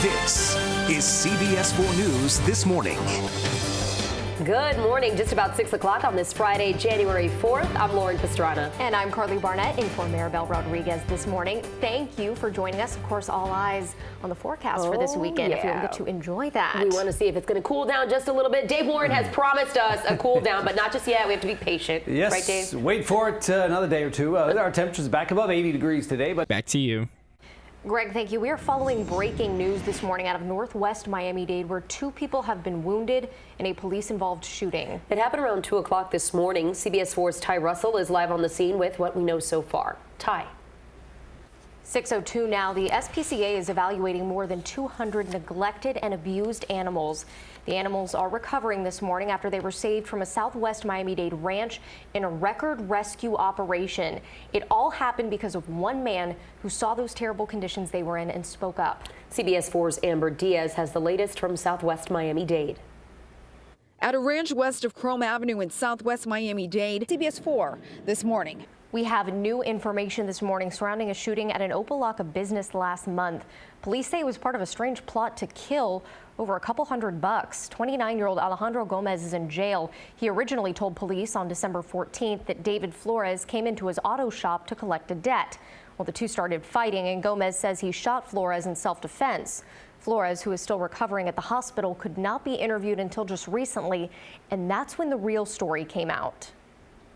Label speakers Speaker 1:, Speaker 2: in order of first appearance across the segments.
Speaker 1: This is CBS 4 News This Morning.
Speaker 2: Good morning. Just about 6 o'clock on this Friday, January 4th. I'm Lauren Pastrana.
Speaker 3: And I'm Carly Barnett in for Maribel Rodriguez this morning. Thank you for joining us. Of course, all eyes on the forecast for this weekend if you'll get to enjoy that.
Speaker 2: We want to see if it's going to cool down just a little bit. Dave Warren has promised us a cool down, but not just yet. We have to be patient.
Speaker 4: Yes.
Speaker 2: Right, Dave?
Speaker 4: Wait for it another day or two. Our temperature's back above 80 degrees today. But
Speaker 5: back to you.
Speaker 3: Greg, thank you. We are following breaking news this morning out of northwest Miami-Dade, where 2 people have been wounded in a police-involved shooting.
Speaker 2: It happened around 2 o'clock this morning. CBS 4's Ty Russell is live on the scene with what we know so far. Ty.
Speaker 3: 6:02 now. The SPCA is evaluating more than 200 neglected and abused animals. The animals are recovering this morning after they were saved from a southwest Miami-Dade ranch in a record rescue operation. It all happened because of one man who saw those terrible conditions they were in and spoke up.
Speaker 2: CBS 4's Amber Diaz has the latest from southwest Miami-Dade.
Speaker 6: At a ranch west of Chrome Avenue in southwest Miami-Dade, CBS 4 this morning.
Speaker 3: We have new information this morning surrounding a shooting at an Opa-locka business last month. Police say it was part of a strange plot to kill over a couple $100. 29-year-old Alejandro Gomez is in jail. He originally told police on December 14th that David Flores came into his auto shop to collect a debt. Well, the two started fighting, and Gomez says he shot Flores in self-defense. Flores, who is still recovering at the hospital, could not be interviewed until just recently, and that's when the real story came out.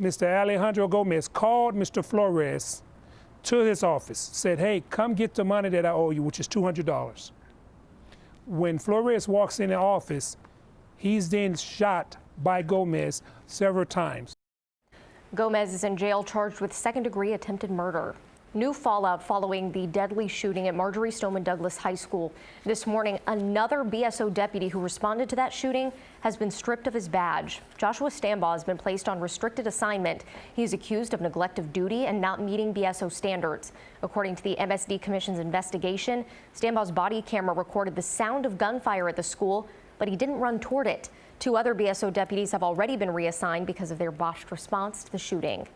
Speaker 7: Mr. Alejandro Gomez called Mr. Flores to his office, said, hey, come get the money that I owe you, which is $200. When Flores walks in the office, he's then shot by Gomez several times.
Speaker 3: Gomez is in jail charged with second-degree attempted murder. New fallout following the deadly shooting at Marjorie Stoneman Douglas High School. This morning, another BSO deputy who responded to that shooting has been stripped of his badge. Joshua Stambaugh has been placed on restricted assignment. He's accused of neglect of duty and not meeting BSO standards. According to the MSD Commission's investigation, Stambaugh's body camera recorded the sound of gunfire at the school, but he didn't run toward it. 2 other BSO deputies have already been reassigned because of their botched response to the shooting.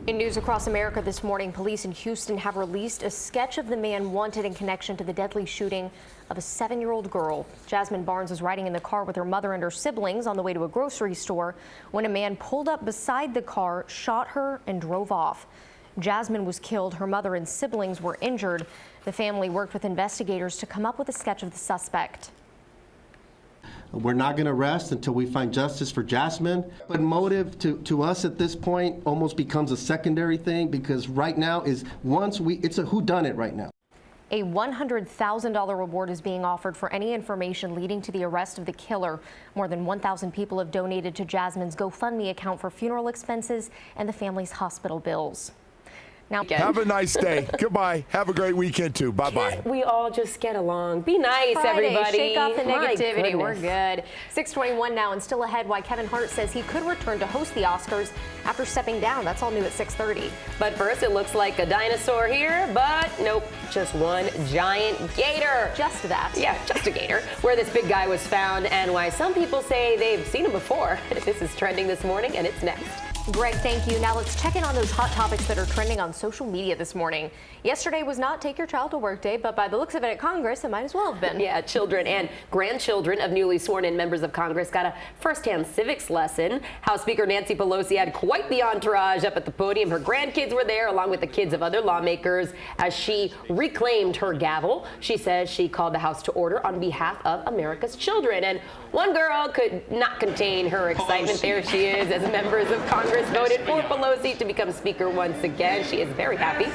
Speaker 3: In news across America this morning, police in Houston have released a sketch of the man wanted in connection to the deadly shooting of a 7-year-old girl. Jasmine Barnes was riding in the car with her mother and her siblings on the way to a grocery store when a man pulled up beside the car, shot her, and drove off. Jasmine was killed. Her mother and siblings were injured. The family worked with investigators to come up with a sketch of the suspect.
Speaker 8: We're not going to rest until we find justice for Jasmine. But motive to us at this point almost becomes a secondary thing, because right now it's a whodunit right now.
Speaker 3: A $100,000 reward is being offered for any information leading to the arrest of the killer. More than 1,000 people have donated to Jasmine's GoFundMe account for funeral expenses and the family's hospital bills. Now,
Speaker 9: have a nice day. Goodbye. Have a great weekend, too. Bye-bye.
Speaker 2: Can't we all just get along? Be nice,
Speaker 3: Friday,
Speaker 2: everybody.
Speaker 3: Shake off the negativity. We're
Speaker 2: Goodness.
Speaker 3: good. 6:21 now, and still ahead why Kevin Hart says he could return to host the Oscars after stepping down. That's all new at 6:30.
Speaker 2: But first, it looks like a dinosaur here, but nope, just one giant gator.
Speaker 3: Just that.
Speaker 2: Yeah, just a gator. Where this big guy was found and why some people say they've seen him before. This is trending this morning, and it's next.
Speaker 3: Greg, thank you. Now let's check in on those hot topics that are trending on social media this morning. Yesterday was not Take Your Child to Work Day, but by the looks of it at Congress, it might as well have been.
Speaker 2: Yeah, children and grandchildren of newly sworn-in members of Congress got a first-hand civics lesson. House Speaker Nancy Pelosi had quite the entourage up at the podium. Her grandkids were there, along with the kids of other lawmakers, as she reclaimed her gavel. She says she called the House to order on behalf of America's children. And one girl could not contain her excitement. There she is, as members of Congress voted for Pelosi to become Speaker once again. She is very happy.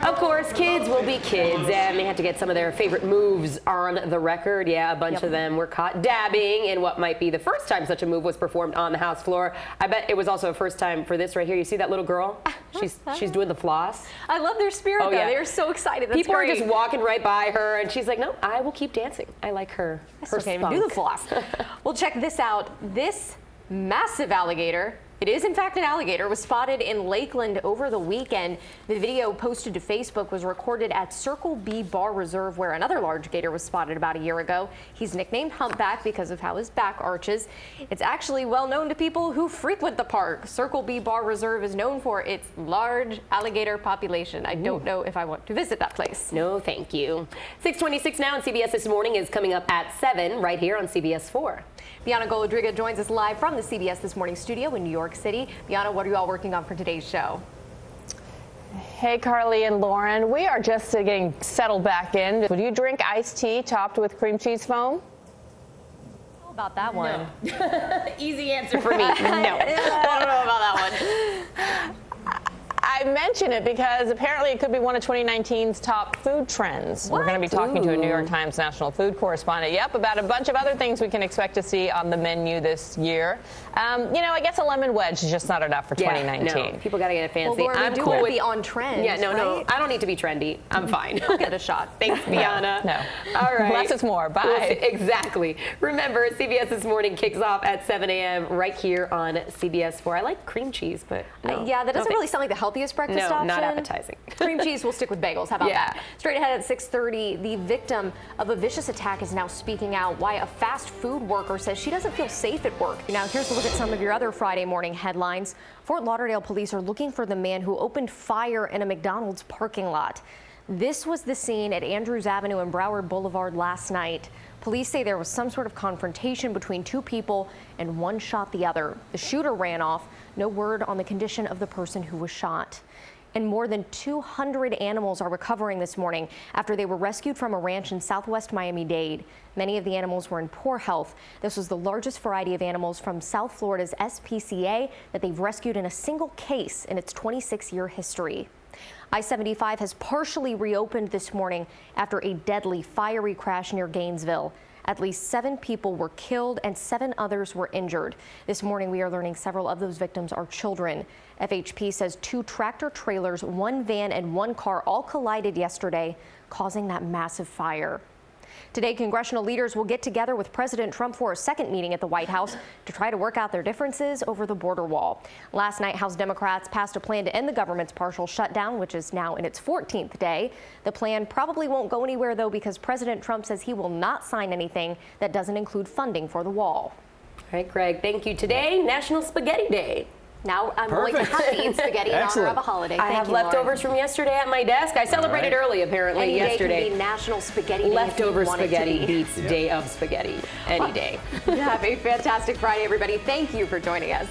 Speaker 2: Of course, kids will be kids, and they had to get some of their favorite moves on the record. Yeah, a bunch of them were caught dabbing in what might be the first time such a move was performed on the House floor. I bet it was also a first time for this right here. You see that little girl? She's doing the floss.
Speaker 3: I love their spirit, though.
Speaker 2: Yeah.
Speaker 3: They're so excited. That's
Speaker 2: People
Speaker 3: great.
Speaker 2: are just walking right by her, and she's like, no, I will keep dancing. I like her.
Speaker 3: I still can't even do the floss. Well, check this out. This massive alligator It is, in fact, an alligator. It was spotted in Lakeland over the weekend. The video posted to Facebook was recorded at Circle B Bar Reserve, where another large gator was spotted about a year ago. He's nicknamed Humpback because of how his back arches. It's actually well known to people who frequent the park. Circle B Bar Reserve is known for its large alligator population. I don't know if I want to visit that place.
Speaker 2: No, thank you. 6:26 now, and CBS This Morning is coming up at 7 right here on CBS 4.
Speaker 3: Bianna Goladriga joins us live from the CBS This Morning studio in New York City. Bianna, what are you all working on for today's show?
Speaker 5: Hey, Carly and Lauren. We are just getting settled back in. Would you drink iced tea topped with cream cheese foam?
Speaker 3: How about that one?
Speaker 2: No. Easy answer for me. No.
Speaker 3: I don't know about that one.
Speaker 5: I mention it because apparently it could be one of 2019's top food trends. We're going to be talking to a New York Times national food correspondent, about a bunch of other things we can expect to see on the menu this year. I guess a lemon wedge is just not enough for 2019.
Speaker 2: No, people got to get it fancy.
Speaker 3: Well,
Speaker 2: I'm
Speaker 3: do
Speaker 2: cool
Speaker 3: want to
Speaker 2: with
Speaker 3: be on trend.
Speaker 2: Yeah, no,
Speaker 3: right?
Speaker 2: I don't need to be trendy. I'm fine.
Speaker 3: I'll get a shot.
Speaker 2: Thanks, Bianna.
Speaker 5: No.
Speaker 2: All right.
Speaker 5: Less is more. Bye.
Speaker 2: Exactly. Remember, CBS This Morning kicks off at 7 a.m. right here on CBS 4. I like cream cheese, but no.
Speaker 3: Yeah, that doesn't really sound like the healthiest breakfast option.
Speaker 2: Not appetizing.
Speaker 3: Cream cheese, we'll stick with bagels. How about that? Straight ahead at 6:30, the victim of a vicious attack is now speaking out why a fast food worker says she doesn't feel safe at work. Now, here's a look at some of your other Friday morning headlines. Fort Lauderdale police are looking for the man who opened fire in a McDonald's parking lot. This was the scene at Andrews Avenue and Broward Boulevard last night. Police say there was some sort of confrontation between two people and one shot the other. The shooter ran off. No word on the condition of the person who was shot. And more than 200 animals are recovering this morning after they were rescued from a ranch in southwest Miami-Dade. Many of the animals were in poor health. This was the largest variety of animals from South Florida's SPCA that they've rescued in a single case in its 26-year history. I-75 has partially reopened this morning after a deadly fiery crash near Gainesville. At least 7 people were killed and 7 others were injured. This morning, we are learning several of those victims are children. FHP says 2 tractor trailers, 1 van, and 1 car all collided yesterday, causing that massive fire. Today, congressional leaders will get together with President Trump for a second meeting at the White House to try to work out their differences over the border wall. Last night, House Democrats passed a plan to end the government's partial shutdown, which is now in its 14th day. The plan probably won't go anywhere, though, because President Trump says he will not sign anything that doesn't include funding for the wall.
Speaker 2: All right, Greg, thank you. Today, National Spaghetti Day.
Speaker 3: Now I'm going to have to eat spaghetti in honor of a holiday.
Speaker 2: I have leftovers from yesterday at my desk. I celebrated early, apparently, yesterday.
Speaker 3: Any day can be National Spaghetti Day.
Speaker 2: Leftover spaghetti beats day of spaghetti any day.
Speaker 3: Have a fantastic Friday, everybody. Thank you for joining us.